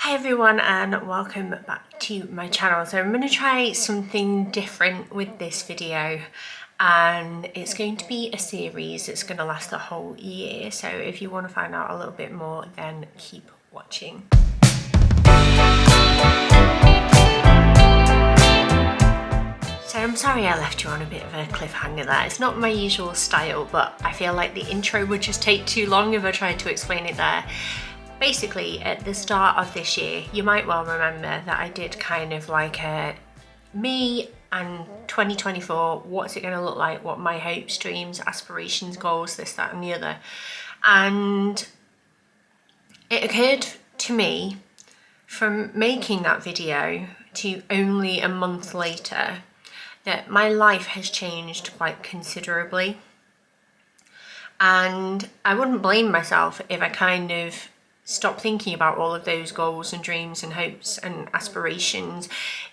Hi everyone and welcome back to my channel. So I'm going to try something different with this video, and it's going to be a series that's going to last the whole year. So if you want to find out a little bit more, then keep watching. So I'm sorry I left you on a bit of a cliffhanger there. It's not my usual style, but I feel like the intro would just take too long if I tried to explain it there. Basically, at the start of this year, you might well remember that I did kind of like a me and 2024, what's it going to look like, what my hopes, dreams, aspirations, goals, this, that and the other. And it occurred to me from making that video to only a month later that my life has changed quite considerably. And I wouldn't blame myself if I kind of stop thinking about all of those goals and dreams and hopes and aspirations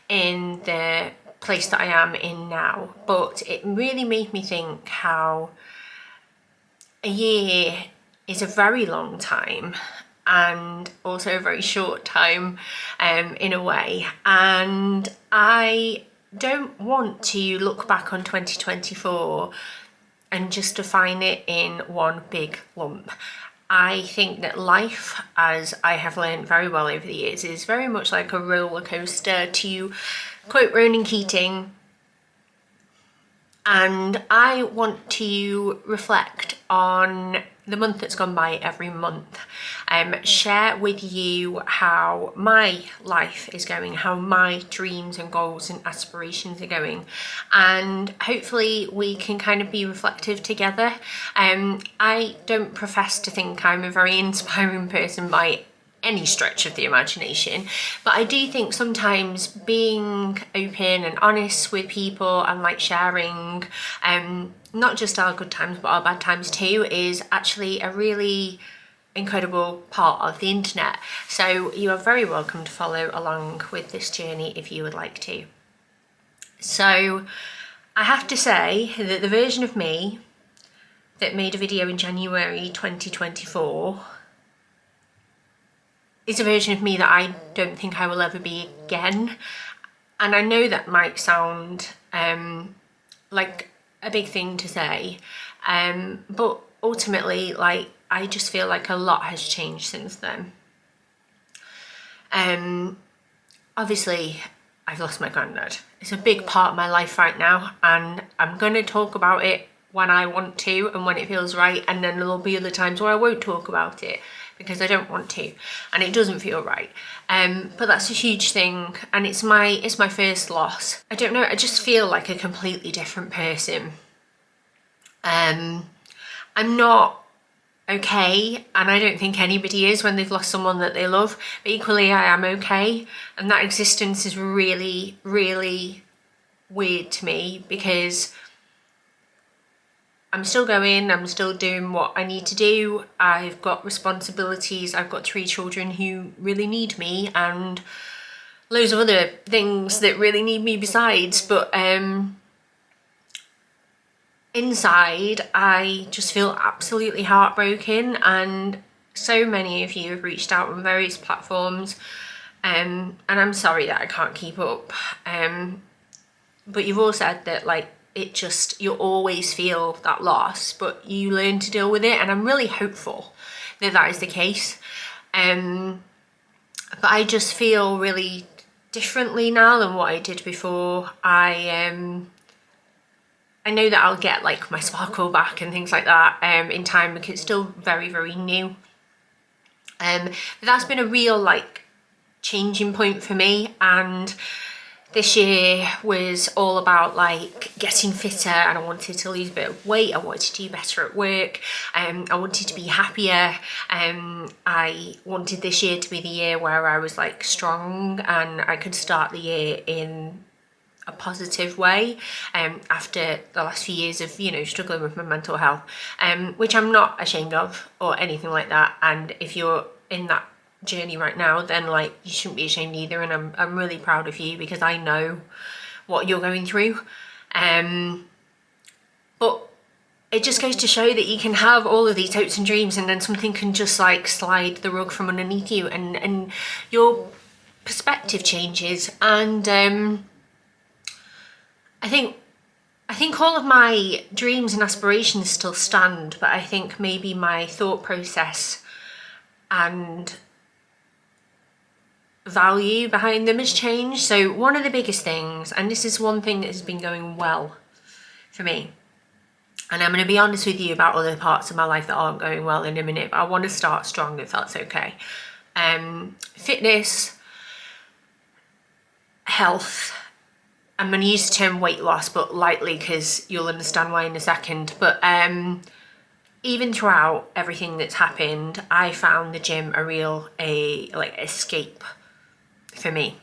in the place that I am in now. But it really made me think how a year is a very long time and also a very short time in a way. And I don't want to look back on 2024 and just define it in one big lump. I think that life, as I have learned very well over the years, is very much like a roller coaster, to quote Ronan Keating. And I want to reflect on the month that's gone by every month, share with you how my life is going, how my dreams and goals and aspirations are going, and hopefully we can kind of be reflective together. I don't profess to think I'm a very inspiring person by any stretch of the imagination, but I do think sometimes being open and honest with people and like sharing not just our good times but our bad times too is actually a really incredible part of the internet. So you are very welcome to follow along with this journey if you would like to. So I have to say that the version of me that made a video in January 2024 is a version of me that I don't think I will ever be again. And I know that might sound like a big thing to say, but ultimately, like, I just feel like a lot has changed since then. Obviously, I've lost my granddad. It's a big part of my life right now, and I'm going to talk about it when I want to and when it feels right, and then there'll be other times where I won't talk about it because I don't want to and it doesn't feel right. But that's a huge thing, and it's my first loss. I don't know, I just feel like a completely different person. I'm not okay, and I don't think anybody is when they've lost someone that they love, but equally I am okay, and that existence is really, really weird to me because I'm still going, I'm still doing what I need to do. I've got responsibilities, I've got 3 children who really need me and loads of other things that really need me besides, but inside I just feel absolutely heartbroken. And so many of you have reached out on various platforms, and I'm sorry that I can't keep up, but you've all said that like it just, you always feel that loss, but you learn to deal with it, and I'm really hopeful that that is the case. But I just feel really differently now than what I did before. I know that I'll get like my sparkle back and things like that in time, because it's still very, very new. But that's been a real like changing point for me, and this year was all about like getting fitter, and I wanted to lose a bit of weight, I wanted to do better at work, I wanted to be happier, I wanted this year to be the year where I was like strong and I could start the year in a positive way, after the last few years of, you know, struggling with my mental health, which I'm not ashamed of or anything like that. And if you're in that journey right now, then like you shouldn't be ashamed either, and I'm really proud of you because I know what you're going through. But it just goes to show that you can have all of these hopes and dreams, and then something can just like slide the rug from underneath you, and your perspective changes. And I think all of my dreams and aspirations still stand, but I think maybe my thought process and value behind them has changed. So one of the biggest things, and this is one thing that has been going well for me, and I'm going to be honest with you about other parts of my life that aren't going well in a minute, but I want to start strong if that's okay. Fitness, health. I'm going to use the term weight loss, but lightly, because you'll understand why in a second. But even throughout everything that's happened, I found the gym a real escape for me,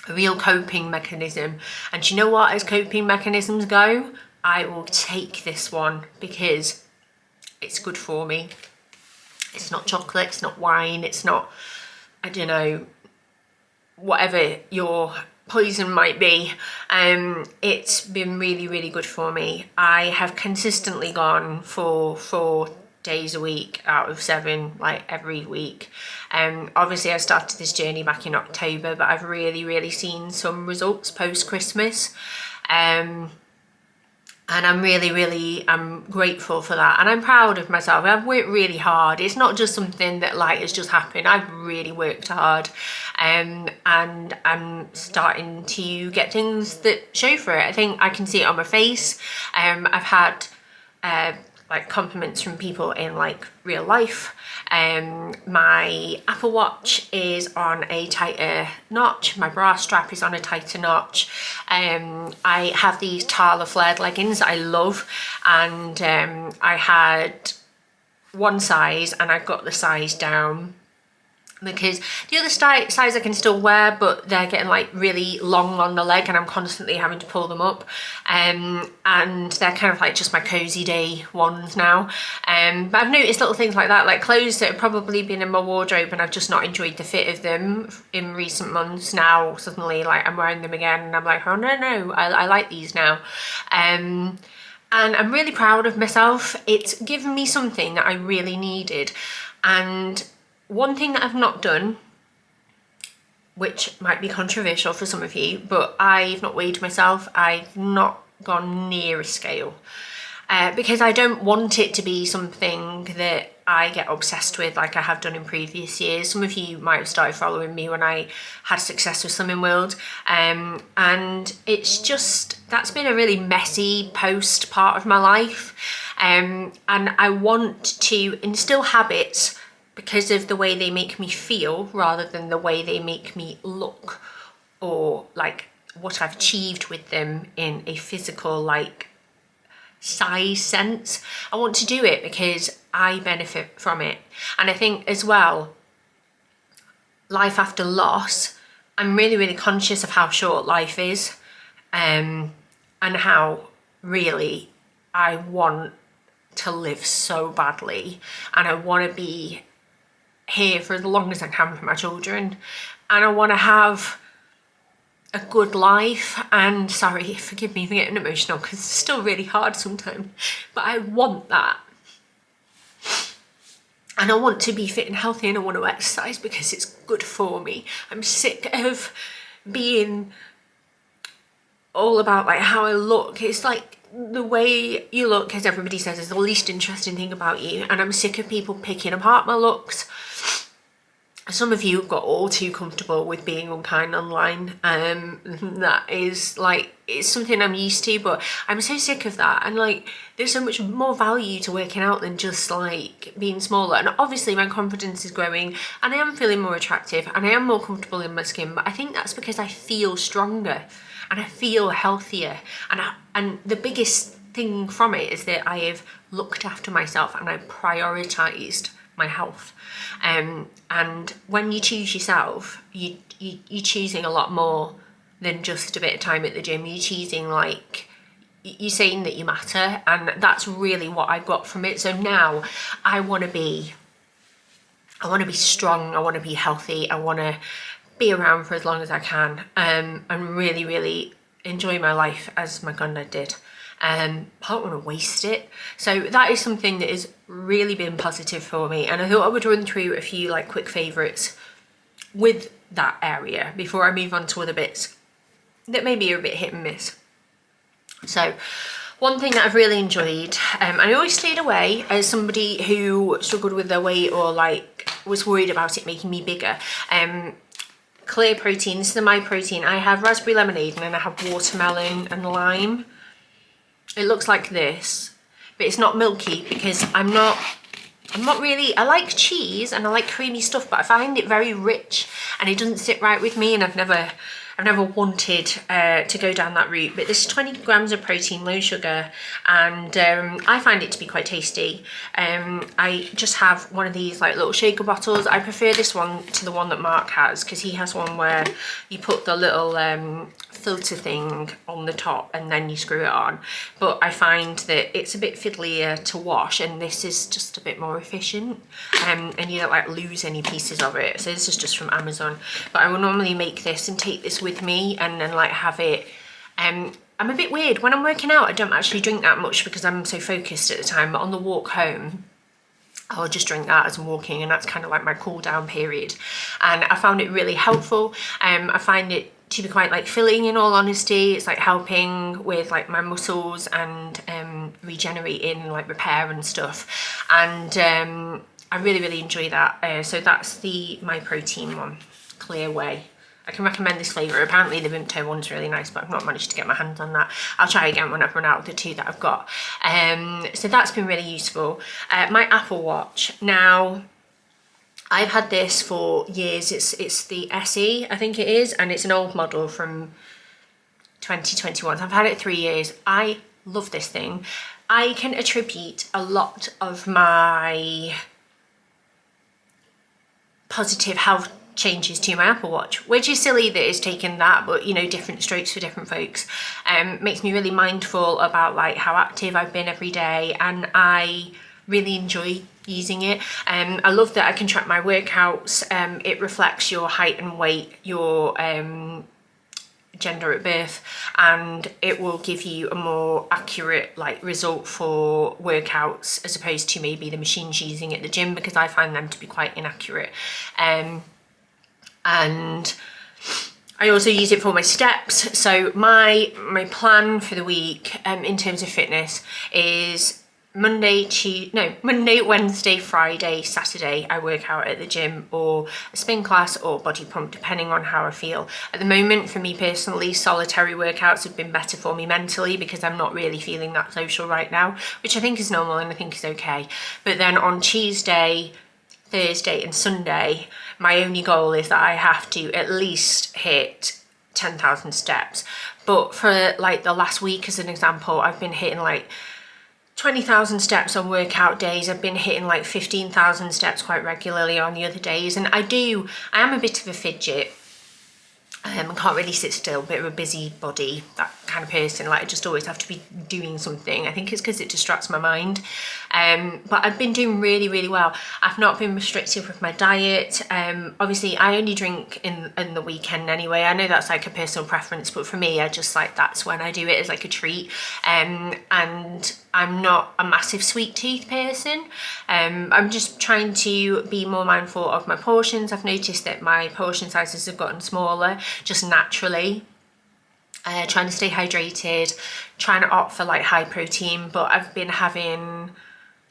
a real coping mechanism. And do you know what? As coping mechanisms go, I will take this one because it's good for me. It's not chocolate, it's not wine, it's not, I don't know, whatever your poison might be. It's been really, really good for me. I have consistently gone for 4 days a week out of 7, like every week. Obviously I started this journey back in October, but I've really seen some results post Christmas. And I'm I'm grateful for that, and I'm proud of myself. I've worked really hard. It's not just something that like has just happened. I've really worked hard, and I'm starting to get things that show for it. I think I can see it on my face. I've had like compliments from people in like real life. My Apple Watch is on a tighter notch, my bra strap is on a tighter notch. I have these Tala flared leggings that I love, and I had one size and I got the size down because the other size I can still wear, but they're getting like really long on the leg and I'm constantly having to pull them up, and they're kind of like just my cozy day ones now. But I've noticed little things like that, like clothes that have probably been in my wardrobe and I've just not enjoyed the fit of them in recent months. Now suddenly like I'm wearing them again and I'm like, oh no, I like these now. And I'm really proud of myself. It's given me something that I really needed. And one thing that I've not done, which might be controversial for some of you, but I've not weighed myself. I've not gone near a scale because I don't want it to be something that I get obsessed with like I have done in previous years. Some of you might have started following me when I had success with Slimming World, and it's just, that's been a really messy post part of my life, and I want to instill habits because of the way they make me feel rather than the way they make me look, or like what I've achieved with them in a physical like size sense. I want to do it because I benefit from it. And I think as well, life after loss, I'm really conscious of how short life is, and how really I want to live so badly, and I want to be here for as long as I can for my children, and I want to have a good life. And sorry, forgive me for getting emotional because it's still really hard sometimes, but I want that, and I want to be fit and healthy, and I want to exercise because it's good for me. I'm sick of being all about like how I look. It's like the way you look, as everybody says, is the least interesting thing about you, and I'm sick of people picking apart my looks. Some of you have got all too comfortable with being unkind online. That is like, it's something I'm used to, but I'm so sick of that. And like, there's so much more value to working out than just like being smaller. And obviously my confidence is growing and I am feeling more attractive and I am more comfortable in my skin, but I think that's because I feel stronger and I feel healthier. And the biggest thing from it is that I have looked after myself and I prioritized my health. And when you choose yourself, you're choosing a lot more than just a bit of time at the gym. You're choosing, like, you're saying that you matter, and that's really what I got from it. So now I want to be strong, I want to be healthy, I want to be around for as long as I can, and really enjoy my life as my granddad did. I don't want to waste it. So that is something that has really been positive for me, and I thought I would run through a few like quick favourites with that area before I move on to other bits that maybe are a bit hit and miss. So one thing that I've really enjoyed, and I always stayed away as somebody who struggled with their weight or like was worried about it making me bigger. Clear protein, this is my protein. I have raspberry lemonade and then I have watermelon and lime. It looks like this, but it's not milky because I'm not really, I like cheese and I like creamy stuff, but I find it very rich and it doesn't sit right with me, and I've never wanted to go down that route. But this is 20 grams of protein, low sugar, and I find it to be quite tasty. I just have one of these like little shaker bottles. I prefer this one to the one that Mark has, because he has one where you put the little filter thing on the top and then you screw it on, but I find that it's a bit fiddlier to wash, and this is just a bit more efficient, and you don't like lose any pieces of it. So this is just from Amazon, but I will normally make this and take this with me and then like have it. I'm a bit weird when I'm working out. I don't actually drink that much because I'm so focused at the time, but on the walk home I'll just drink that as I'm walking, and that's kind of like my cool down period, and I found it really helpful. I find it to be quite like filling, in all honesty. It's like helping with like my muscles and regenerating, like repair and stuff, and I really enjoy that. So that's the My Protein one, Clear Whey. I can recommend this flavour. Apparently the Vimto one's really nice, but I've not managed to get my hands on that. I'll try again when I've run out of the two that I've got. So that's been really useful. My Apple Watch. Now, I've had this for years. It's the SE, I think it is, and it's an old model from 2021. So I've had it 3 years. I love this thing. I can attribute a lot of my positive health changes to my Apple Watch, which is silly that it's taken that, but you know, different strokes for different folks. Makes me really mindful about like how active I've been every day, and I really enjoy using it. I love that I can track my workouts. It reflects your height and weight, your gender at birth, and it will give you a more accurate like result for workouts as opposed to maybe the machines using at the gym, because I find them to be quite inaccurate. And I also use it for my steps. So my plan for the week in terms of fitness is Monday, Wednesday, Friday, Saturday I work out at the gym or a spin class or body pump, depending on how I feel. At the moment, for me personally, solitary workouts have been better for me mentally because I'm not really feeling that social right now, which I think is normal and I think is okay. But then on Tuesday, Thursday and Sunday, my only goal is that I have to at least hit 10,000 steps. But for like the last week, as an example, I've been hitting like 20,000 steps on workout days. I've been hitting like 15,000 steps quite regularly on the other days. And I am a bit of a fidget. I can't really sit still, bit of a busy body, that kind of person. Like I just always have to be doing something. I think it's because it distracts my mind. But I've been doing really well. I've not been restrictive with my diet. Obviously I only drink in the weekend anyway. I know that's like a personal preference, but for me, I just like, that's when I do it as like a treat. And I'm not a massive sweet tooth person. I'm just trying to be more mindful of my portions. I've noticed that my portion sizes have gotten smaller just naturally. Trying to stay hydrated, trying to opt for like high protein, but I've been having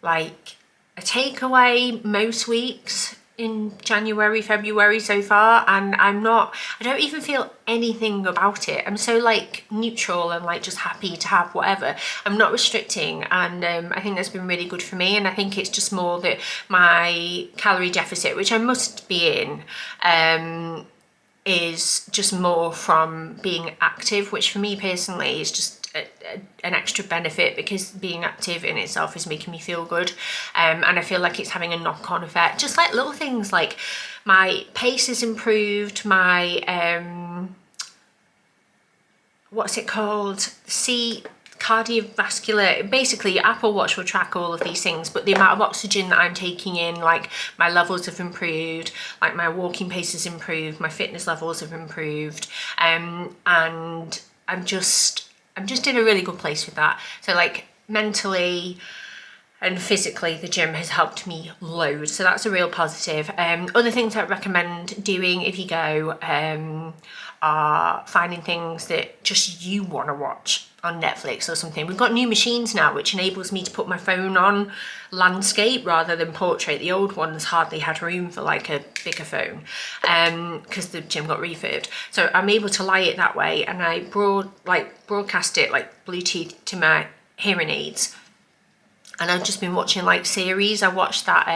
like a takeaway most weeks in January, February so far, and I don't even feel anything about it. I'm so like neutral and like just happy to have whatever. I'm not restricting, and I think that's been really good for me. And I think it's just more that my calorie deficit, which I must be in, is just more from being active, which for me personally is just an extra benefit, because being active in itself is making me feel good, and I feel like it's having a knock-on effect. Just like little things like my pace has improved, my what's it called, cardiovascular, basically your Apple Watch will track all of these things, but the amount of oxygen that I'm taking in, like my levels have improved, like my walking pace has improved, my fitness levels have improved, and I'm just I'm just in a really good place with that. So like mentally and physically, the gym has helped me loads, so that's a real positive. Other things I'd recommend doing if you go are finding things that just you want to watch on Netflix or something. We've got new machines now which enables me to put my phone on landscape rather than portrait. The old ones hardly had room for like a bigger phone because the gym got refurbed, so I'm able to lie it that way, and I broadcast it like Bluetooth to my hearing aids. And I've just been watching like series. I watched that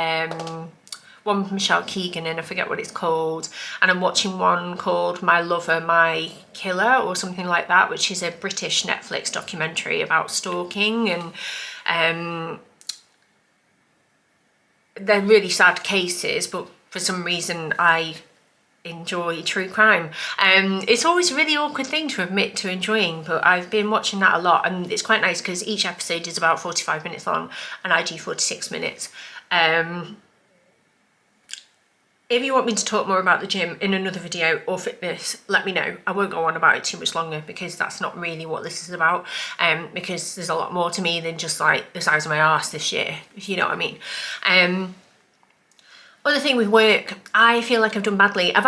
one from Michelle Keegan, and I forget what it's called, and I'm watching one called My Lover, My Killer or something like that, which is a British Netflix documentary about stalking, and they're really sad cases, but for some reason I enjoy true crime. It's always a really awkward thing to admit to enjoying, but I've been watching that a lot, and it's quite nice because each episode is about 45 minutes long and I do 46 minutes. If you want me to talk more about the gym in another video or fitness, let me know. I won't go on about it too much longer because that's not really what this is about, because there's a lot more to me than just like the size of my arse this year, if you know what I mean. Other thing with work, I feel like I've done badly. I've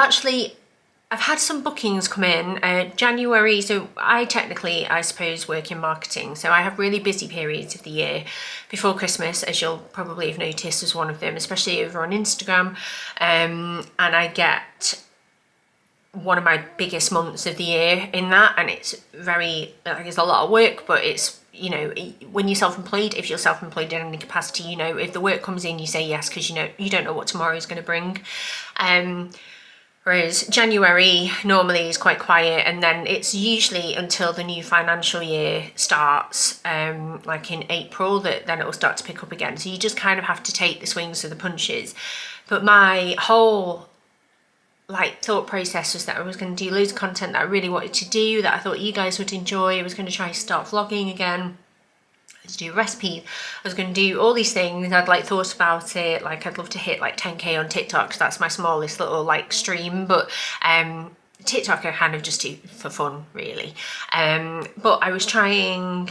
had some bookings come in January, so I suppose work in marketing, so I have really busy periods of the year before Christmas, as you'll probably have noticed as one of them, especially over on Instagram, and I get one of my biggest months of the year in that, and it's a lot of work, but it's, you know, when you're self-employed, if you're self-employed in any capacity, you know, if the work comes in, you say yes, because you know you don't know what tomorrow is going to bring. Whereas January normally is quite quiet, and then it's usually until the new financial year starts, like in April, that then it will start to pick up again. So you just kind of have to take the swings of the punches. But my whole thought process was that I was going to do loads of content that I really wanted to do, that I thought you guys would enjoy. I was going to try to start vlogging again, to do recipes. I was going to do all these things. I'd thought about it. I'd love to hit 10k on TikTok, because that's my smallest little stream, but TikTok I kind of just do for fun, really. But I was trying,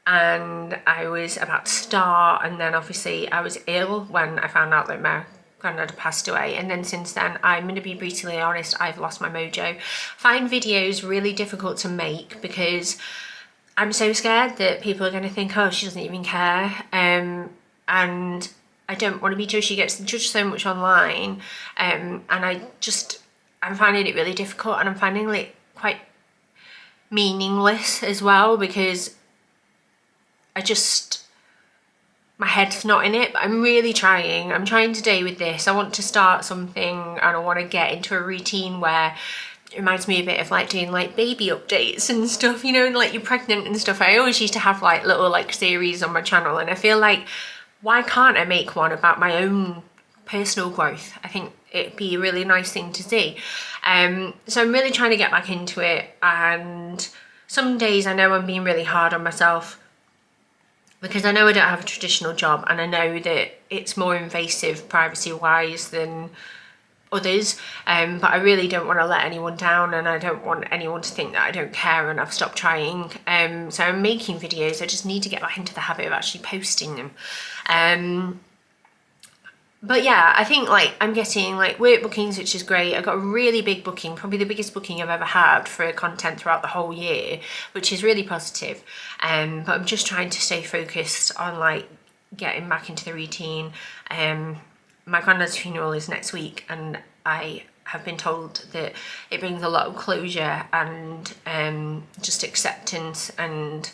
and I was about to start, and then obviously I was ill when I found out that my granddad had passed away, and then since then, I'm going to be brutally honest, I've lost my mojo. Find videos really difficult to make because I'm so scared that people are going to think, oh, she doesn't even care, and I don't want to be judged. She gets judged so much online, and I'm finding it really difficult, and I'm finding it quite meaningless as well, because my head's not in it. But I'm really trying. I'm trying today with this. I want to start something, and I want to get into a routine where it reminds me a bit of doing baby updates and stuff, you know, and you're pregnant and stuff. I always used to have little series on my channel, and I feel why can't I make one about my own personal growth? I think it'd be a really nice thing to see. So I'm really trying to get back into it, and some days I know I'm being really hard on myself because I know I don't have a traditional job, and I know that it's more invasive privacy wise than others, but I really don't want to let anyone down, and I don't want anyone to think that I don't care and I've stopped trying. So I'm making videos. I just need to get back into the habit of actually posting them. But yeah, I think I'm getting work bookings, which is great. I got a really big booking, probably the biggest booking I've ever had for content throughout the whole year, which is really positive. But I'm just trying to stay focused on getting back into the routine. My granddad's funeral is next week, and I have been told that it brings a lot of closure and just acceptance, and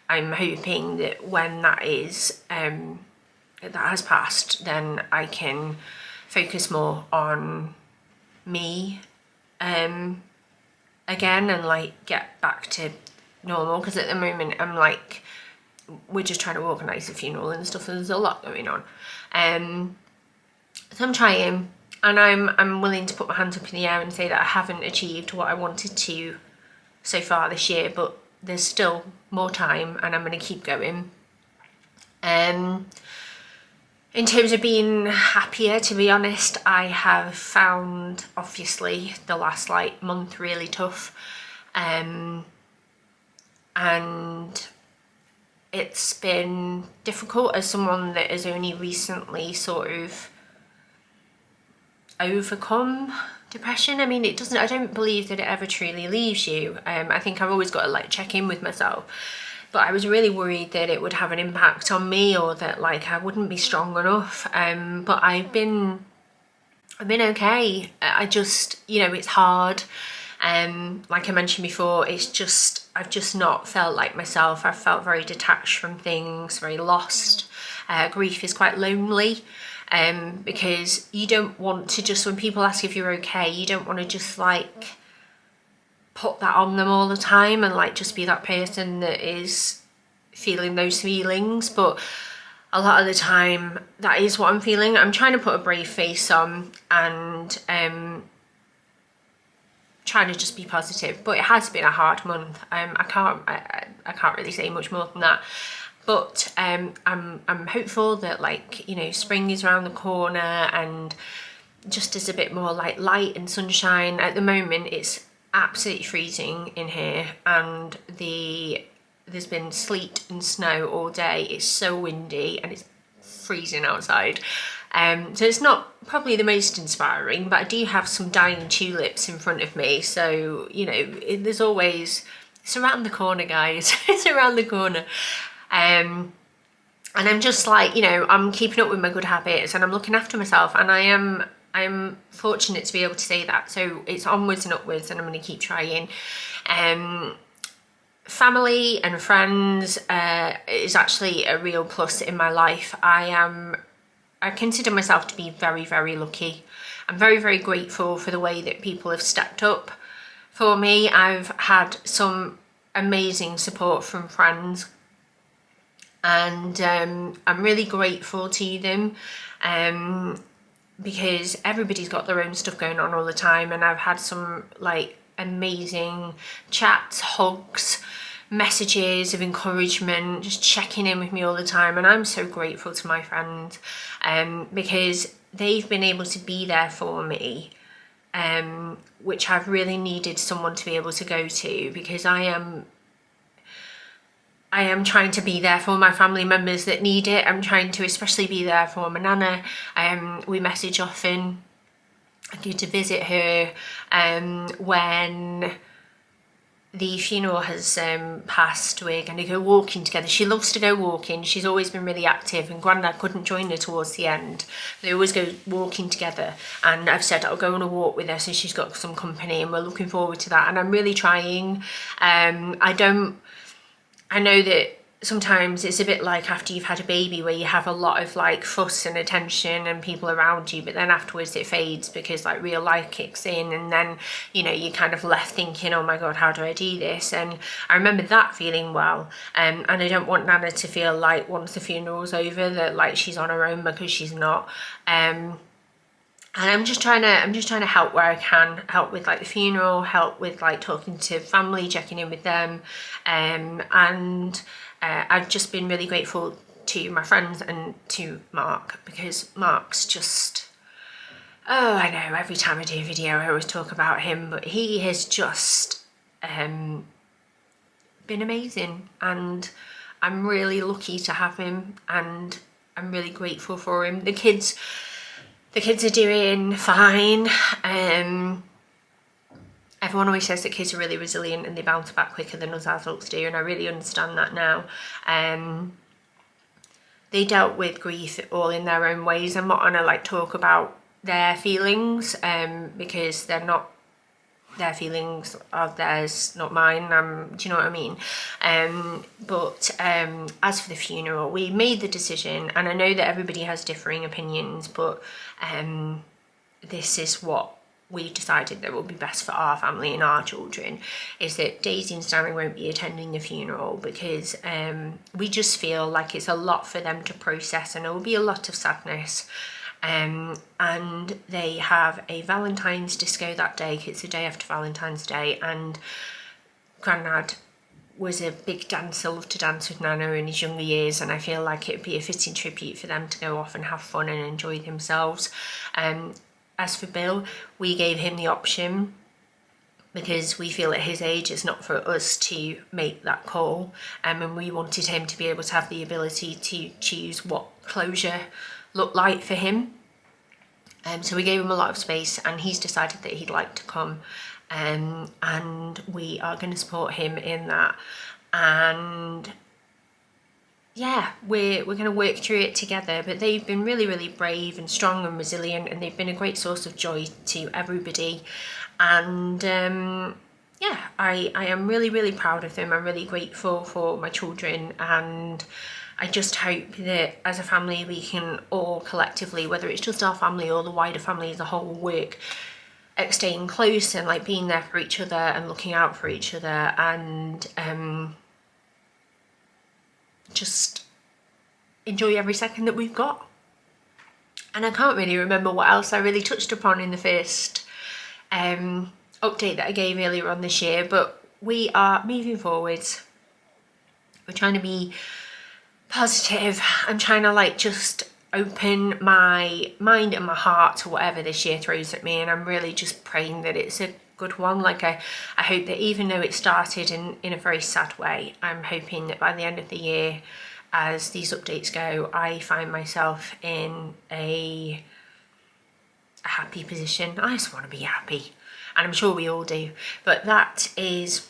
I'm hoping that when that is that has passed, then I can focus more on me again, and get back to normal, because at the moment I'm we're just trying to organise the funeral and stuff, and there's a lot going on. So I'm trying, and I'm willing to put my hands up in the air and say that I haven't achieved what I wanted to so far this year, but there's still more time, and I'm going to keep going. In terms of being happier, to be honest, I have found, obviously, the last month really tough. And and it's been difficult as someone that has only recently sort of overcome depression. I mean, I don't believe that it ever truly leaves you. I think I've always got to like check in with myself, but I was really worried that it would have an impact on me, or that like I wouldn't be strong enough. But I've been okay. I just, you know, it's hard. Like I mentioned before, I've just not felt like myself. I've felt very detached from things, very lost. Grief is quite lonely. Because you don't want to just, when people ask if you're okay, you don't want to just like put that on them all the time and like just be that person that is feeling those feelings. But a lot of the time that is what I'm feeling. I'm trying to put a brave face on and trying to just be positive, but it has been a hard month. I can't really say much more than that. But I'm hopeful that, like, you know, spring is around the corner and just as a bit more like light and sunshine. At the moment it's absolutely freezing in here, and there's been sleet and snow all day. It's so windy and it's freezing outside. So it's not probably the most inspiring, but I do have some dying tulips in front of me. So, you know, there's always, it's around the corner, guys. It's around the corner. And I'm just like, you know, I'm keeping up with my good habits and I'm looking after myself, and I'm fortunate to be able to say that. So it's onwards and upwards, and I'm going to keep trying. Family and friends is actually a real plus in my life. I consider myself to be very, very lucky. I'm very, very grateful for the way that people have stepped up for me. I've had some amazing support from friends, and I'm really grateful to them, because everybody's got their own stuff going on all the time, and I've had some like amazing chats, hugs, messages of encouragement, just checking in with me all the time. And I'm so grateful to my friends, because they've been able to be there for me, which I've really needed someone to be able to go to, because I am trying to be there for my family members that need it. I'm trying to especially be there for my nana. We message often. I go to visit her when the funeral has passed. We're going to go walking together. She loves to go walking. She's always been really active, and Grandad couldn't join her towards the end. They always go walking together, and I've said I'll go on a walk with her so she's got some company, and we're looking forward to that. And I'm really trying. I know that sometimes it's a bit like after you've had a baby, where you have a lot of like fuss and attention and people around you, but then afterwards it fades because like real life kicks in, and then, you know, you're kind of left thinking, oh my God, how do I do this? And I remember that feeling well, and I don't want Nana to feel like once the funeral's over that like she's on her own, because she's not. And I'm just trying to help where I can, help with like the funeral, help with like talking to family, checking in with them, and I've just been really grateful to my friends and to Mark, because Mark's just, oh, I know every time I do a video I always talk about him, but he has just been amazing, and I'm really lucky to have him, and I'm really grateful for him. The kids are doing fine. Everyone always says that kids are really resilient and they bounce back quicker than us adults do, and I really understand that now. They dealt with grief all in their own ways. I'm not gonna like talk about their feelings, because they're not, their feelings are theirs, not mine. Do you know what I mean? But as for the funeral, we made the decision, and I know that everybody has differing opinions, but this is what we decided that would be best for our family and our children, is that Daisy and Stanley won't be attending the funeral, because we just feel like it's a lot for them to process, and there will be a lot of sadness. And they have a Valentine's disco that day. It's the day after Valentine's Day, and Grandad was a big dancer, loved to dance with Nana in his younger years, and I feel like it'd be a fitting tribute for them to go off and have fun and enjoy themselves. As for Bill, we gave him the option because we feel at his age it's not for us to make that call, and we wanted him to be able to have the ability to choose what closure looked like for him. So we gave him a lot of space, and he's decided that he'd like to come, and we are going to support him in that. And yeah, we're going to work through it together. But they've been really, really brave and strong and resilient, and they've been a great source of joy to everybody. And yeah, I am really, really proud of them. I'm really grateful for my children, and I just hope that as a family we can all collectively, whether it's just our family or the wider family as a whole, work at staying close and like being there for each other and looking out for each other, and just enjoy every second that we've got. And I can't really remember what else I really touched upon in the first update that I gave earlier on this year, but we are moving forwards. We're trying to be positive. I'm trying to like just open my mind and my heart to whatever this year throws at me, and I'm really just praying that it's a good one. Like I hope that even though it started in a very sad way, I'm hoping that by the end of the year, as these updates go, I find myself in a happy position. I just want to be happy, and I'm sure we all do. But that is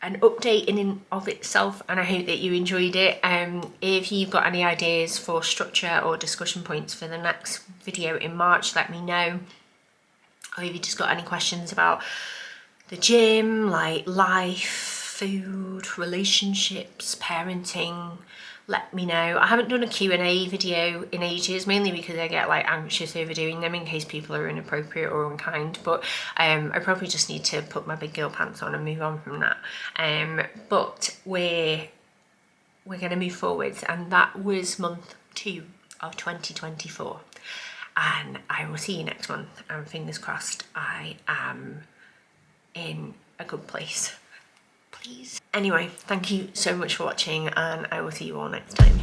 an update in and of itself, and I hope that you enjoyed it. If you've got any ideas for structure or discussion points for the next video in March, let me know. Or if you just got any questions about the gym, like life, food, relationships, parenting, let me know. I haven't done a Q&A video in ages, mainly because I get like anxious over doing them in case people are inappropriate or unkind, but I probably just need to put my big girl pants on and move on from that. But we're going to move forwards, and that was month 2 of 2024, and I will see you next month, and fingers crossed I am in a good place. Please. Anyway, thank you so much for watching, and I will see you all next time.